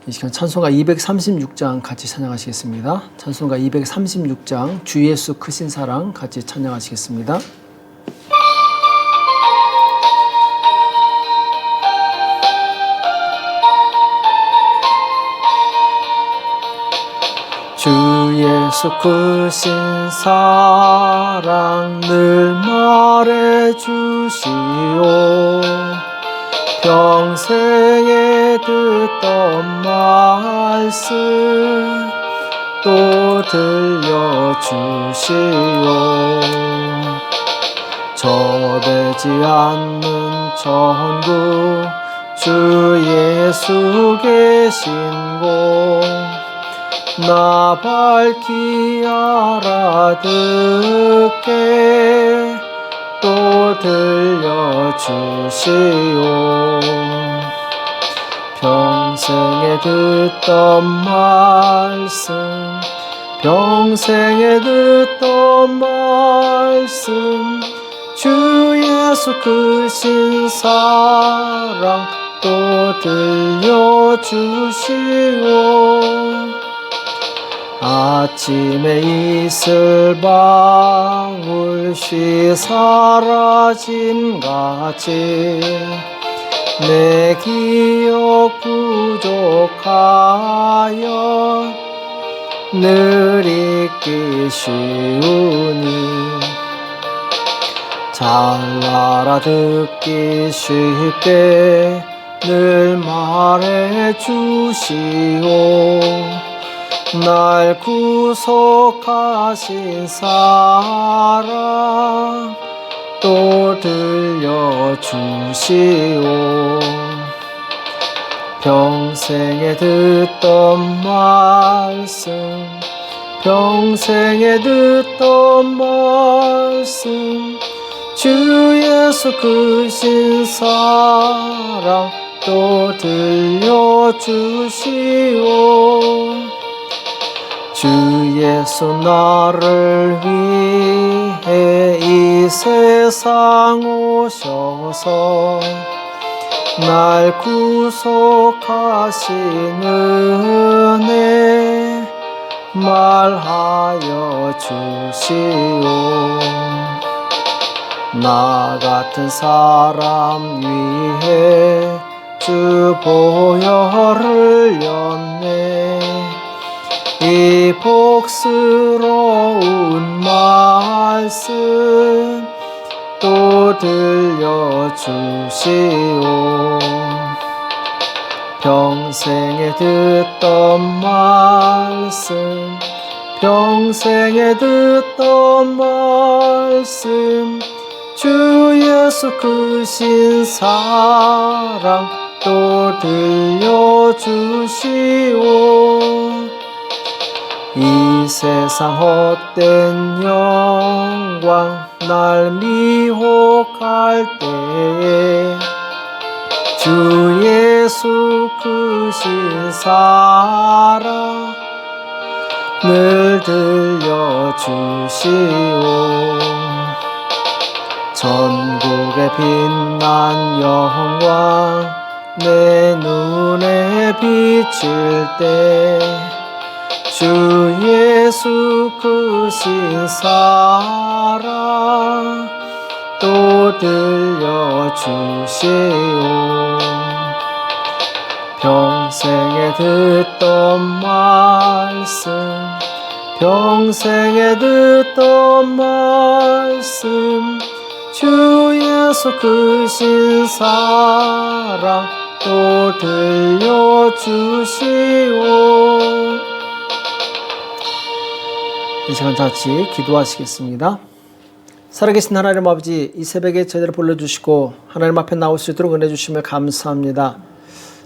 이 시간 찬송가 236장 같이 찬양하시겠습니다. 찬송가 236장 주 예수 크신 사랑 같이 찬양하시겠습니다. 주 예수 크신 사랑 늘 말해주시오. 평생에 듣던 말씀 또 들려주시오. 저되지 않는 천국 주 예수 계신 곳 나 밝히 알아듣게 또 들려주시오. 평생에 듣던 말씀 평생에 듣던 말씀 주 예수 크신 사랑 또 들려주시오. 아침에 이슬방울씨 사라짐같이 내 기억 부족하여 늘 잊기 쉬우니 잘 알아듣기 쉽게 늘 말해주시오. 날 구속하신 사랑 또 들려주시오. 평생에 듣던 말씀 평생에 듣던 말씀 주 예수 크신 사랑 또 들려주시오. 주 예수 나를 위해 이 세상 오셔서 날 구속하신 은혜 말하여 주시오. 나 같은 사람 위해 주 보혈 흘렸네. 이 복스러운 말씀 또 들려주시오. 평생에 듣던 말씀 평생에 듣던 말씀 주 예수 크신 사랑 또 들려주시오. 이 세상 헛된 영광 날 미혹할 때에 주 예수 크신 사랑 늘 들려주시오. 전국에 빛난 영광 내 눈에 비칠 때 주 예수 크신 사랑 또 들려주시오. 평생에 듣던 말씀 평생에 듣던 말씀 주 예수 크신 사랑 또 들려주시오. 이 시간 같이 기도하시겠습니다. 살아계신 하나님 아버지, 이 새벽에 저희를 불러주시고 하나님 앞에 나올 수 있도록 은혜 주시며 감사합니다.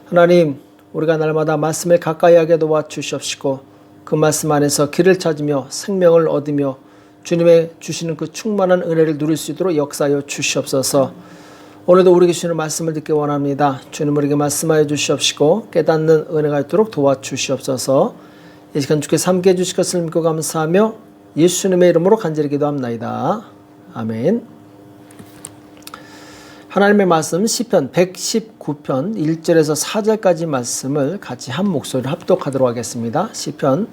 하나님, 우리가 날마다 말씀을 가까이 하게 도와주시옵시고 그 말씀 안에서 길을 찾으며 생명을 얻으며 주님의 주시는 그 충만한 은혜를 누릴 수 있도록 역사하여 주시옵소서. 오늘도 우리에게 주시는 말씀을 듣기 원합니다. 주님 우리에게 말씀하여 주시옵시고 깨닫는 은혜가 있도록 도와주시옵소서. 이 시간 주께서 함께 해주실 것을 믿고 감사하며 예수님의 이름으로 간절히 기도합나이다. 아멘. 하나님의 말씀 시편 119편 1절에서 4절까지 말씀을 같이 한 목소리로 합독하도록 하겠습니다. 시편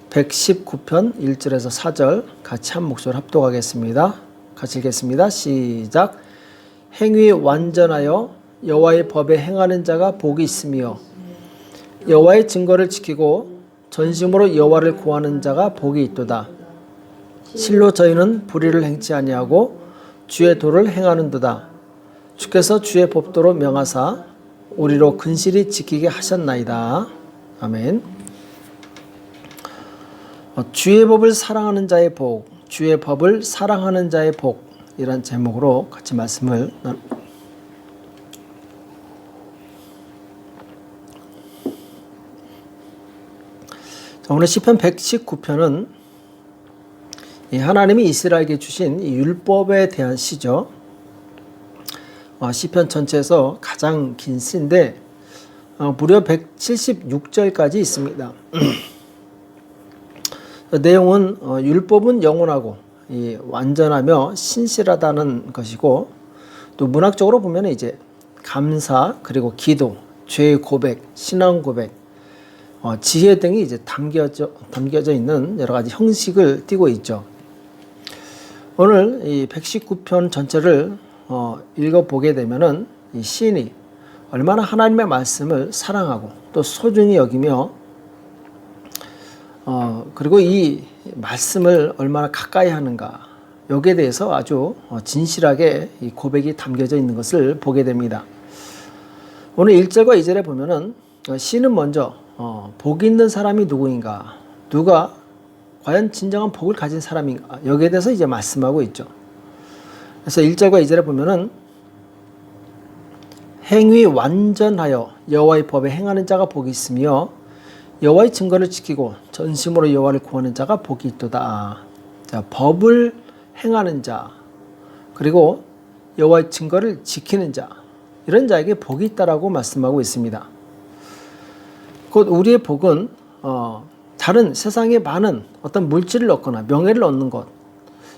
119편 1절에서 4절 같이 한 목소리로 합독하겠습니다. 같이 읽겠습니다. 시작. 행위 완전하여 여호와의 법에 행하는 자가 복이 있으며 여호와의 증거를 지키고 전심으로 여호와를 구하는 자가 복이 있도다. 실로 저희는 불의를 행치 아니하고 주의 도를 행하는도다. 주께서 주의 법도로 명하사 우리로 근실히 지키게 하셨나이다. 아멘. 주의 법을 사랑하는 자의 복, 주의 법을 사랑하는 자의 복, 이런 제목으로 같이 말씀을 오늘 시편 119편은 하나님이 이스라엘에게 주신 율법에 대한 시죠. 시편 전체에서 가장 긴 시인데 무려 176절까지 있습니다. 내용은 율법은 영원하고 완전하며 신실하다는 것이고, 또 문학적으로 보면 이제 감사, 그리고 기도, 죄의 고백, 신앙 고백, 지혜 등이 이제 담겨져 있는 여러 가지 형식을 띠고 있죠. 오늘 이 119편 전체를 읽어보게 되면은 이 시인이 얼마나 하나님의 말씀을 사랑하고 또 소중히 여기며 그리고 이 말씀을 얼마나 가까이 하는가, 여기에 대해서 아주 진실하게 이 고백이 담겨져 있는 것을 보게 됩니다. 오늘 1절과 2절에 보면은 시인은 먼저 복 있는 사람이 누구인가, 누가 과연 진정한 복을 가진 사람인가, 여기에 대해서 이제 말씀하고 있죠. 그래서 1절과 2절에 보면은 행위 완전하여 여호와의 법에 행하는 자가 복이 있으며 여호와의 증거를 지키고 전심으로 여호와를 구하는 자가 복이 있도다. 자, 법을 행하는 자, 그리고 여호와의 증거를 지키는 자, 이런 자에게 복이 있다라고 말씀하고 있습니다. 곧 우리의 복은 다른 세상에 많은 어떤 물질을 얻거나 명예를 얻는 것,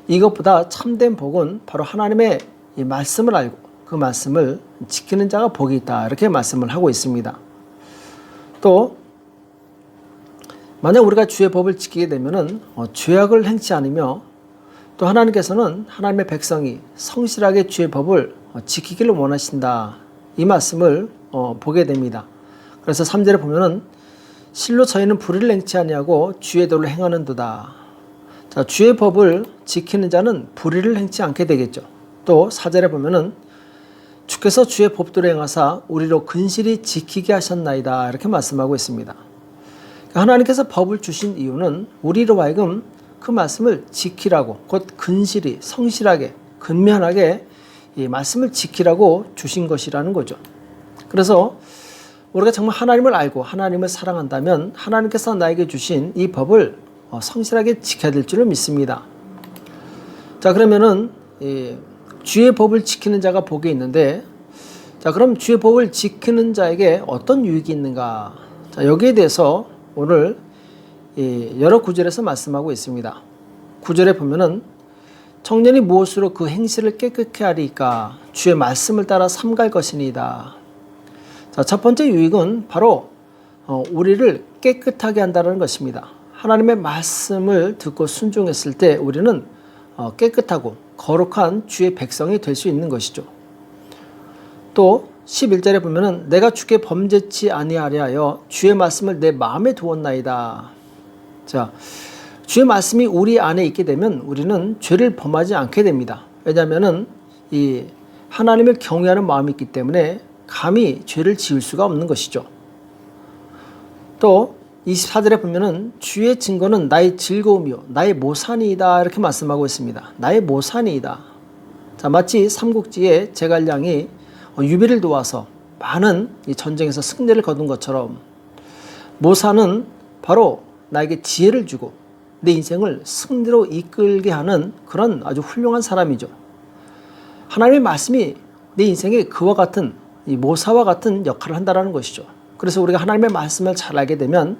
이것보다 참된 복은 바로 하나님의 이 말씀을 알고 그 말씀을 지키는 자가 복이 있다, 이렇게 말씀을 하고 있습니다. 또 만약 우리가 주의 법을 지키게 되면은 죄악을 행치 않으며, 또 하나님께서는 하나님의 백성이 성실하게 주의 법을 지키기를 원하신다, 이 말씀을 보게 됩니다. 그래서 3절에 보면은 실로 저희는 불의를 행치 아니하고 주의 도를 행하는도다. 자, 주의 법을 지키는 자는 불의를 행치 않게 되겠죠. 또 4절에 보면은 주께서 주의 법도를 행하사 우리로 근실히 지키게 하셨나이다, 이렇게 말씀하고 있습니다. 하나님께서 법을 주신 이유는 우리로 하여금 그 말씀을 지키라고, 곧 근실히, 성실하게, 근면하게 이 말씀을 지키라고 주신 것이라는 거죠. 그래서 우리가 정말 하나님을 알고 하나님을 사랑한다면 하나님께서 나에게 주신 이 법을 성실하게 지켜야 될 줄을 믿습니다. 자, 그러면은 주의 법을 지키는 자가 복이 있는데, 자, 그럼 주의 법을 지키는 자에게 어떤 유익이 있는가? 자, 여기에 대해서 오늘 여러 구절에서 말씀하고 있습니다. 9절에 보면은 청년이 무엇으로 그 행실을 깨끗게 하리까? 주의 말씀을 따라 삼갈 것이니이다. 자, 첫 번째 유익은 바로 우리를 깨끗하게 한다는 것입니다. 하나님의 말씀을 듣고 순종했을 때 우리는 깨끗하고 거룩한 주의 백성이 될 수 있는 것이죠. 또 11절에 보면은 내가 주께 범죄치 아니하려 하여 주의 말씀을 내 마음에 두었나이다. 자, 주의 말씀이 우리 안에 있게 되면 우리는 죄를 범하지 않게 됩니다. 왜냐하면은 이 하나님을 경외하는 마음이 있기 때문에 감히 죄를 지을 수가 없는 것이죠. 또 24절에 보면은 주의 증거는 나의 즐거움이요 나의 모산이다, 이렇게 말씀하고 있습니다. 나의 모산이다. 자, 마치 삼국지의 제갈량이 유비를 도와서 많은 이 전쟁에서 승리를 거둔 것처럼 모산은 바로 나에게 지혜를 주고 내 인생을 승리로 이끌게 하는 그런 아주 훌륭한 사람이죠. 하나님의 말씀이 내 인생에 그와 같은 이 모사와 같은 역할을 한다는 것이죠. 그래서 우리가 하나님의 말씀을 잘 알게 되면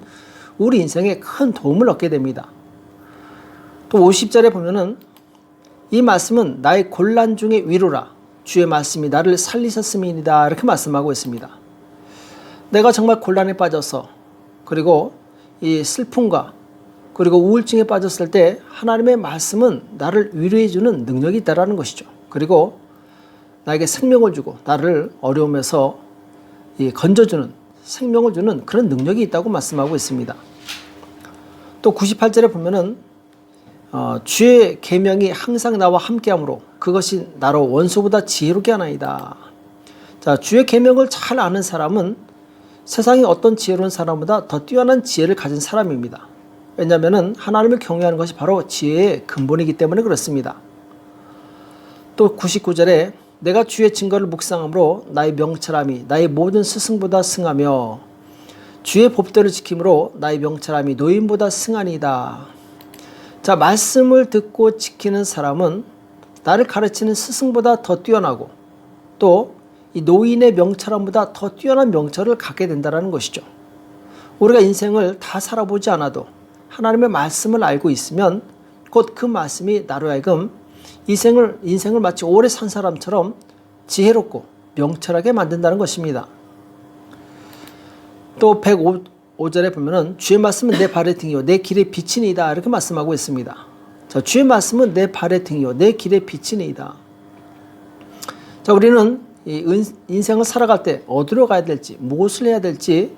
우리 인생에 큰 도움을 얻게 됩니다. 또 50절에 보면은 이 말씀은 나의 곤란 중의 위로라. 주의 말씀이 나를 살리셨음이니이다. 이렇게 말씀하고 있습니다. 내가 정말 곤란에 빠져서 그리고 이 슬픔과 그리고 우울증에 빠졌을 때 하나님의 말씀은 나를 위로해 주는 능력이 있다는 것이죠. 그리고 나에게 생명을 주고 나를 어려움에서 건져주는 생명을 주는 그런 능력이 있다고 말씀하고 있습니다. 또 98절에 보면은 주의 계명이 항상 나와 함께하므로 그것이 나로 원수보다 지혜롭게 하나이다. 자, 주의 계명을 잘 아는 사람은 세상의 어떤 지혜로운 사람보다 더 뛰어난 지혜를 가진 사람입니다. 왜냐하면 하나님을 경외하는 것이 바로 지혜의 근본이기 때문에 그렇습니다. 또 99절에 내가 주의 증거를 묵상함으로 나의 명철함이 나의 모든 스승보다 승하며 주의 법도를 지킴으로 나의 명철함이 노인보다 승하니이다. 자, 말씀을 듣고 지키는 사람은 나를 가르치는 스승보다 더 뛰어나고 또 이 노인의 명철함보다 더 뛰어난 명철을 갖게 된다는 것이죠. 우리가 인생을 다 살아보지 않아도 하나님의 말씀을 알고 있으면 곧 그 말씀이 나로 하여금 인생을 마치 오래 산 사람처럼 지혜롭고 명철하게 만든다는 것입니다. 또 105절에 보면은 주의 말씀은 내 발의 등이요 내 길의 빛이니이다. 이렇게 말씀하고 있습니다. 자, 주의 말씀은 내 발의 등이요 내 길의 빛이니이다. 자, 우리는 이 인생을 살아갈 때 어디로 가야 될지 무엇을 해야 될지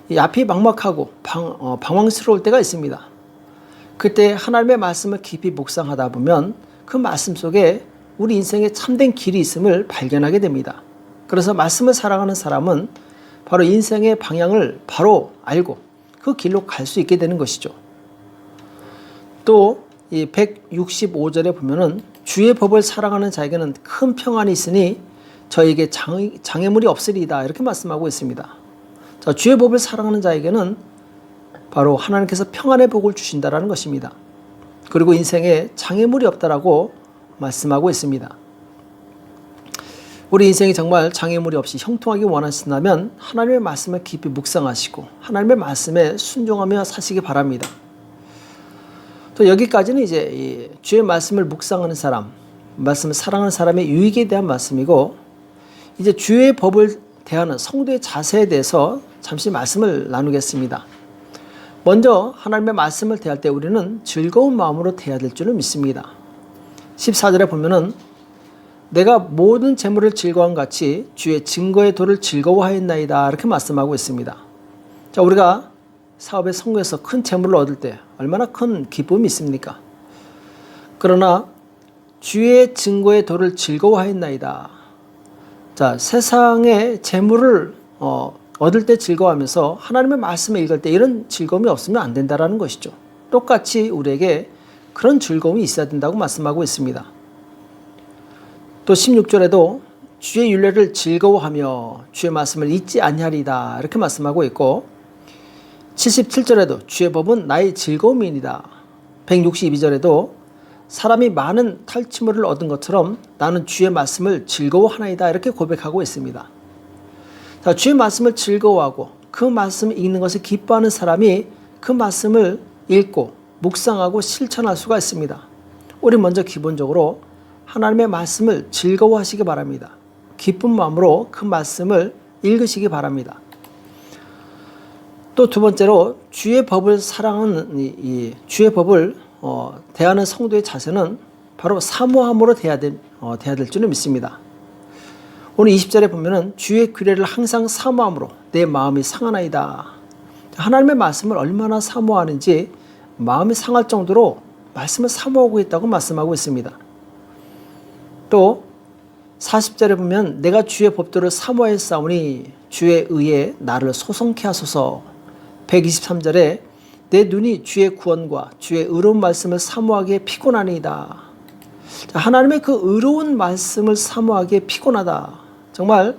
이 앞이 막막하고 방황스러울 때가 있습니다. 그때 하나님의 말씀을 깊이 묵상하다 보면 그 말씀 속에 우리 인생에 참된 길이 있음을 발견하게 됩니다. 그래서 말씀을 사랑하는 사람은 바로 인생의 방향을 바로 알고 그 길로 갈 수 있게 되는 것이죠. 또 이 165절에 보면은 주의 법을 사랑하는 자에게는 큰 평안이 있으니 저에게 장애물이 없으리이다. 이렇게 말씀하고 있습니다. 자, 주의 법을 사랑하는 자에게는 바로 하나님께서 평안의 복을 주신다라는 것입니다. 그리고 인생에 장애물이 없다라고 말씀하고 있습니다. 우리 인생이 정말 장애물이 없이 형통하기 원하신다면 하나님의 말씀을 깊이 묵상하시고 하나님의 말씀에 순종하며 사시기 바랍니다. 또 여기까지는 이제 이 주의 말씀을 묵상하는 사람, 말씀을 사랑하는 사람의 유익에 대한 말씀이고, 이제 주의 법을 대하는 성도의 자세에 대해서 잠시 말씀을 나누겠습니다. 먼저 하나님의 말씀을 대할 때 우리는 즐거운 마음으로 대해야 될 줄을 믿습니다. 14절에 보면은 내가 모든 재물을 즐거운 같이 주의 증거의 도를 즐거워하였나이다. 이렇게 말씀하고 있습니다. 자, 우리가 사업에 성공해서 큰 재물을 얻을 때 얼마나 큰 기쁨이 있습니까? 그러나 주의 증거의 도를 즐거워하였나이다. 자, 세상의 재물을 얻을 때 즐거워하면서 하나님의 말씀을 읽을 때 이런 즐거움이 없으면 안 된다는 것이죠. 똑같이 우리에게 그런 즐거움이 있어야 된다고 말씀하고 있습니다. 또 16절에도 주의 율례를 즐거워하며 주의 말씀을 잊지 아니하리이다. 이렇게 말씀하고 있고, 77절에도 주의 법은 나의 즐거움이니이다. 162절에도 사람이 많은 탈취물을 얻은 것처럼 나는 주의 말씀을 즐거워하나이다. 이렇게 고백하고 있습니다. 자, 주의 말씀을 즐거워하고 그 말씀을 읽는 것을 기뻐하는 사람이 그 말씀을 읽고 묵상하고 실천할 수가 있습니다. 우리 먼저 기본적으로 하나님의 말씀을 즐거워하시기 바랍니다. 기쁜 마음으로 그 말씀을 읽으시기 바랍니다. 또 두 번째로 주의 법을 사랑하는 이 주의 법을 대하는 성도의 자세는 바로 사모함으로 대해야 될 줄을 믿습니다. 오늘 20절에 보면은 주의 규례를 항상 사모함으로 내 마음이 상하나이다. 하나님의 말씀을 얼마나 사모하는지 마음이 상할 정도로 말씀을 사모하고 있다고 말씀하고 있습니다. 또 40절에 보면 내가 주의 법도를 사모하였사오니 주의 의에 나를 소성케 하소서. 123절에 내 눈이 주의 구원과 주의 의로운 말씀을 사모하기에 피곤하니이다. 하나님의 그 의로운 말씀을 사모하기에 피곤하다. 정말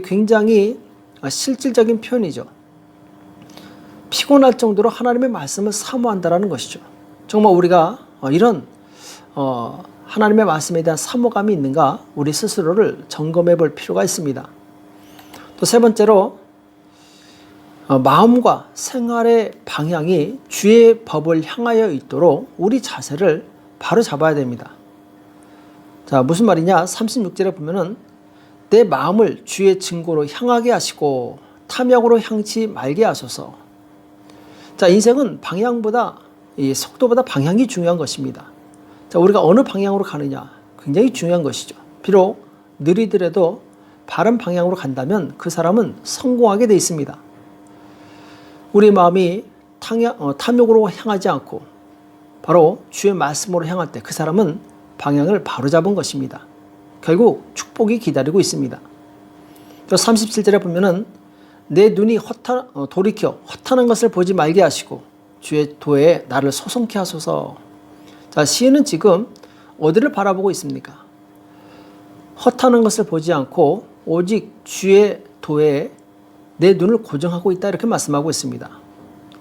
굉장히 실질적인 표현이죠. 피곤할 정도로 하나님의 말씀을 사모한다라는 것이죠. 정말 우리가 이런 하나님의 말씀에 대한 사모감이 있는가 우리 스스로를 점검해 볼 필요가 있습니다. 또 세 번째로 마음과 생활의 방향이 주의 법을 향하여 있도록 우리 자세를 바로 잡아야 됩니다. 자, 무슨 말이냐? 36절에 보면은 내 마음을 주의 증거로 향하게 하시고 탐욕으로 향치 말게 하소서. 자, 인생은 방향보다 이 속도보다 방향이 중요한 것입니다. 자, 우리가 어느 방향으로 가느냐 굉장히 중요한 것이죠. 비록 느리더라도 바른 방향으로 간다면 그 사람은 성공하게 되어 있습니다. 우리 마음이 탐욕으로 향하지 않고 바로 주의 말씀으로 향할 때 그 사람은 방향을 바로잡은 것입니다. 결국 축복이 기다리고 있습니다. 또 37절에 보면은 내 눈이 돌이켜 허탄한 것을 보지 말게 하시고 주의 도에 나를 소송케 하소서. 자, 시인은 지금 어디를 바라보고 있습니까? 허탄한 것을 보지 않고 오직 주의 도에 내 눈을 고정하고 있다, 이렇게 말씀하고 있습니다.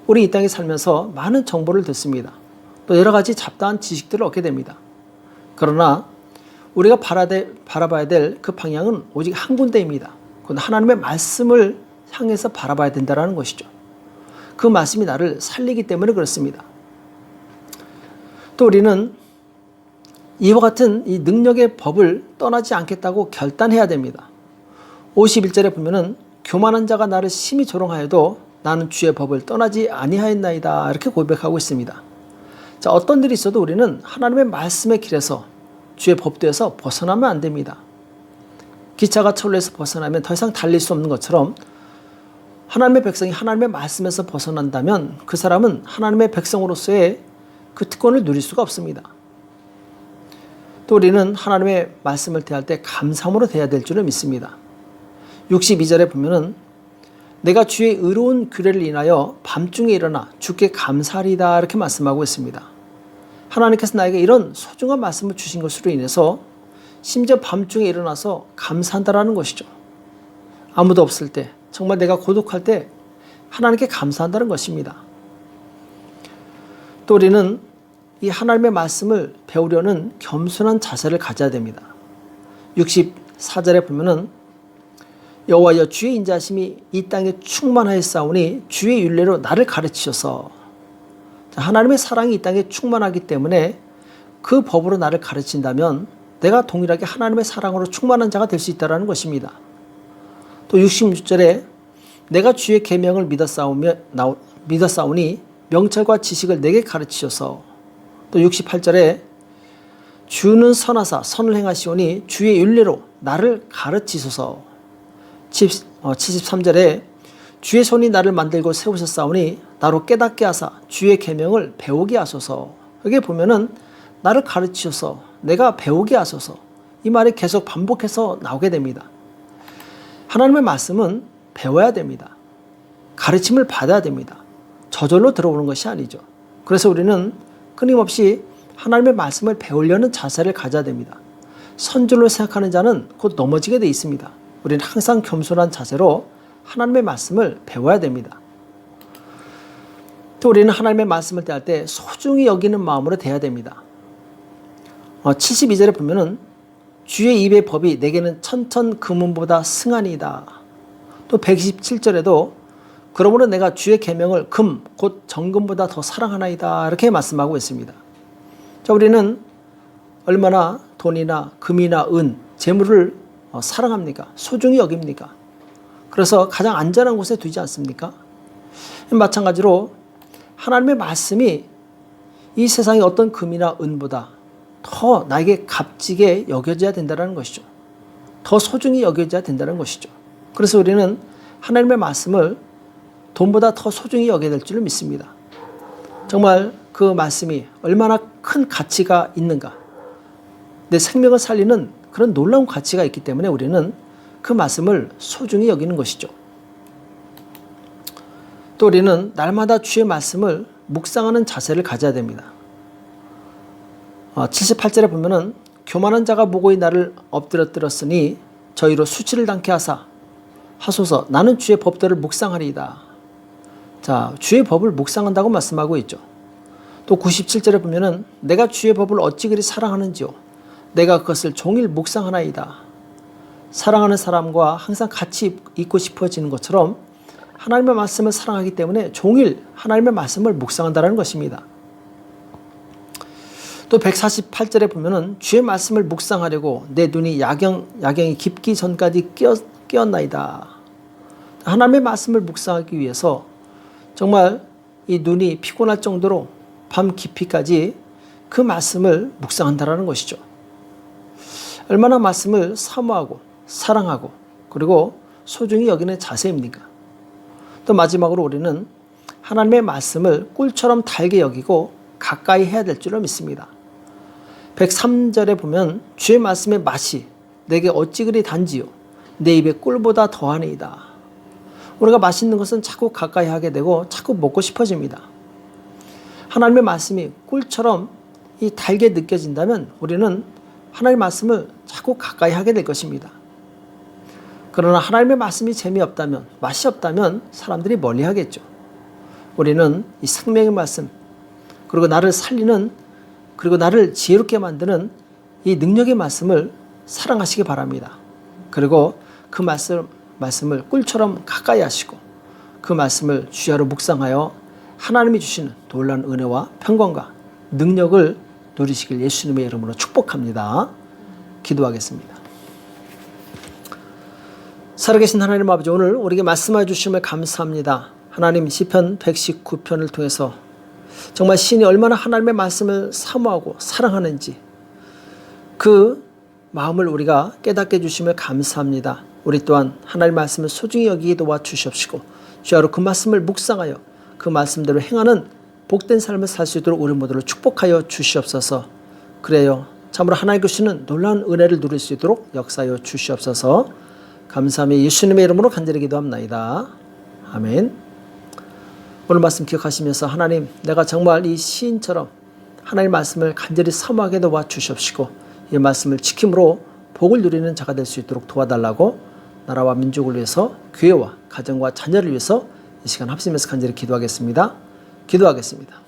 우리 이 땅에 살면서 많은 정보를 듣습니다. 또 여러 가지 잡다한 지식들을 얻게 됩니다. 그러나 우리가 바라봐야 될 그 방향은 오직 한 군데입니다. 그건 하나님의 말씀을 향해서 바라봐야 된다는 것이죠. 그 말씀이 나를 살리기 때문에 그렇습니다. 또 우리는 이와 같은 이 능력의 법을 떠나지 않겠다고 결단해야 됩니다. 51절에 보면은 교만한 자가 나를 심히 조롱하여도 나는 주의 법을 떠나지 아니하였나이다, 이렇게 고백하고 있습니다. 자, 어떤 일이 있어도 우리는 하나님의 말씀의 길에서 주의 법도에서 벗어나면 안 됩니다. 기차가 철로에서 벗어나면 더 이상 달릴 수 없는 것처럼 하나님의 백성이 하나님의 말씀에서 벗어난다면 그 사람은 하나님의 백성으로서의 그 특권을 누릴 수가 없습니다. 또 우리는 하나님의 말씀을 대할 때 감사함으로 대해야 될 줄을 믿습니다. 62절에 보면은 내가 주의 의로운 규례를 인하여 밤중에 일어나 주께 감사하리다, 이렇게 말씀하고 있습니다. 하나님께서 나에게 이런 소중한 말씀을 주신 것으로 인해서 심지어 밤중에 일어나서 감사한다라는 것이죠. 아무도 없을 때, 정말 내가 고독할 때 하나님께 감사한다는 것입니다. 또 우리는 이 하나님의 말씀을 배우려는 겸손한 자세를 가져야 됩니다. 64절에 보면은 여호와여 주의 인자하심이 이 땅에 충만하였사오니 주의 율례로 나를 가르치셔서. 하나님의 사랑이 이 땅에 충만하기 때문에 그 법으로 나를 가르친다면 내가 동일하게 하나님의 사랑으로 충만한 자가 될 수 있다는 것입니다. 또 66절에 내가 주의 계명을 믿었사오니 명철과 지식을 내게 가르치셔서. 또 68절에 주는 선하사 선을 행하시오니 주의 율례로 나를 가르치소서. 73절에 주의 손이 나를 만들고 세우셨사오니 나로 깨닫게 하사 주의 계명을 배우게 하소서. 여기 보면은 나를 가르치셔서, 내가 배우게 하소서, 이 말이 계속 반복해서 나오게 됩니다. 하나님의 말씀은 배워야 됩니다. 가르침을 받아야 됩니다. 저절로 들어오는 것이 아니죠. 그래서 우리는 끊임없이 하나님의 말씀을 배우려는 자세를 가져야 됩니다. 선줄로 생각하는 자는 곧 넘어지게 돼 있습니다. 우리는 항상 겸손한 자세로 하나님의 말씀을 배워야 됩니다. 또 우리는 하나님의 말씀을 대할 때 소중히 여기는 마음으로 대해야 됩니다. 72절에 보면은 주의 입의 법이 내게는 천천 금은보다 승하니이다. 또 127절에도 그러므로 내가 주의 계명을 금 곧 정금보다 더 사랑하나이다, 이렇게 말씀하고 있습니다. 자, 우리는 얼마나 돈이나 금이나 은, 재물을 사랑합니까? 소중히 여깁니까? 그래서 가장 안전한 곳에 두지 않습니까? 마찬가지로 하나님의 말씀이 이 세상의 어떤 금이나 은보다 더 나에게 값지게 여겨져야 된다는 것이죠. 더 소중히 여겨져야 된다는 것이죠. 그래서 우리는 하나님의 말씀을 돈보다 더 소중히 여겨야 될 줄을 믿습니다. 정말 그 말씀이 얼마나 큰 가치가 있는가, 내 생명을 살리는 그런 놀라운 가치가 있기 때문에 우리는 그 말씀을 소중히 여기는 것이죠. 또 우리는 날마다 주의 말씀을 묵상하는 자세를 가져야 됩니다. 78절에 보면은 교만한 자가 무고히 나를 엎드러뜨렸으니 저희로 수치를 당케 하소서. 나는 주의 법도를 묵상하리이다. 자, 주의 법을 묵상한다고 말씀하고 있죠. 또 97절에 보면은 내가 주의 법을 어찌 그리 사랑하는지요. 내가 그것을 종일 묵상하나이다. 사랑하는 사람과 항상 같이 있고 싶어지는 것처럼 하나님의 말씀을 사랑하기 때문에 종일 하나님의 말씀을 묵상한다는 것입니다. 또 148절에 보면은 주의 말씀을 묵상하려고 내 눈이 야경이 깊기 전까지 깨었나이다. 하나님의 말씀을 묵상하기 위해서 정말 이 눈이 피곤할 정도로 밤 깊이까지 그 말씀을 묵상한다라는 것이죠. 얼마나 말씀을 사모하고 사랑하고 그리고 소중히 여기는 자세입니까? 또 마지막으로 우리는 하나님의 말씀을 꿀처럼 달게 여기고 가까이 해야 될 줄을 믿습니다. 103절에 보면 주의 말씀의 맛이 내게 어찌 그리 단지요 내 입에 꿀보다 더하니이다. 우리가 맛있는 것은 자꾸 가까이 하게 되고 자꾸 먹고 싶어집니다. 하나님의 말씀이 꿀처럼 이 달게 느껴진다면 우리는 하나님의 말씀을 자꾸 가까이 하게 될 것입니다. 그러나 하나님의 말씀이 재미없다면, 맛이 없다면 사람들이 멀리 하겠죠. 우리는 이 생명의 말씀, 그리고 나를 살리는, 그리고 나를 지혜롭게 만드는 이 능력의 말씀을 사랑하시기 바랍니다. 그리고 그 말씀을 꿀처럼 가까이 하시고 그 말씀을 주야로 묵상하여 하나님이 주시는 놀라운 은혜와 평강과 능력을 누리시길 예수님의 이름으로 축복합니다. 기도하겠습니다. 살아계신 하나님 아버지, 오늘 우리에게 말씀해 주심을 감사합니다. 하나님, 시편 119편을 통해서 정말 시인이 얼마나 하나님의 말씀을 사모하고 사랑하는지 그 마음을 우리가 깨닫게 해주심을 감사합니다. 우리 또한 하나님의 말씀을 소중히 여기게 도와주시옵시고 주야로 그 말씀을 묵상하여 그 말씀대로 행하는 복된 삶을 살 수 있도록 우리 모두를 축복하여 주시옵소서. 그래요, 참으로 하나님 주시는 놀라운 은혜를 누릴 수 있도록 역사하여 주시옵소서. 감사하며 예수님의 이름으로 간절히 기도합나이다. 아멘. 오늘 말씀 기억하시면서 하나님, 내가 정말 이 시인처럼 하나님의 말씀을 간절히 사모하게 도와주시옵시고 이 말씀을 지킴으로 복을 누리는 자가 될 수 있도록 도와달라고 나라와 민족을 위해서, 교회와 가정과 자녀를 위해서 이 시간 합심해서 간절히 기도하겠습니다. 기도하겠습니다.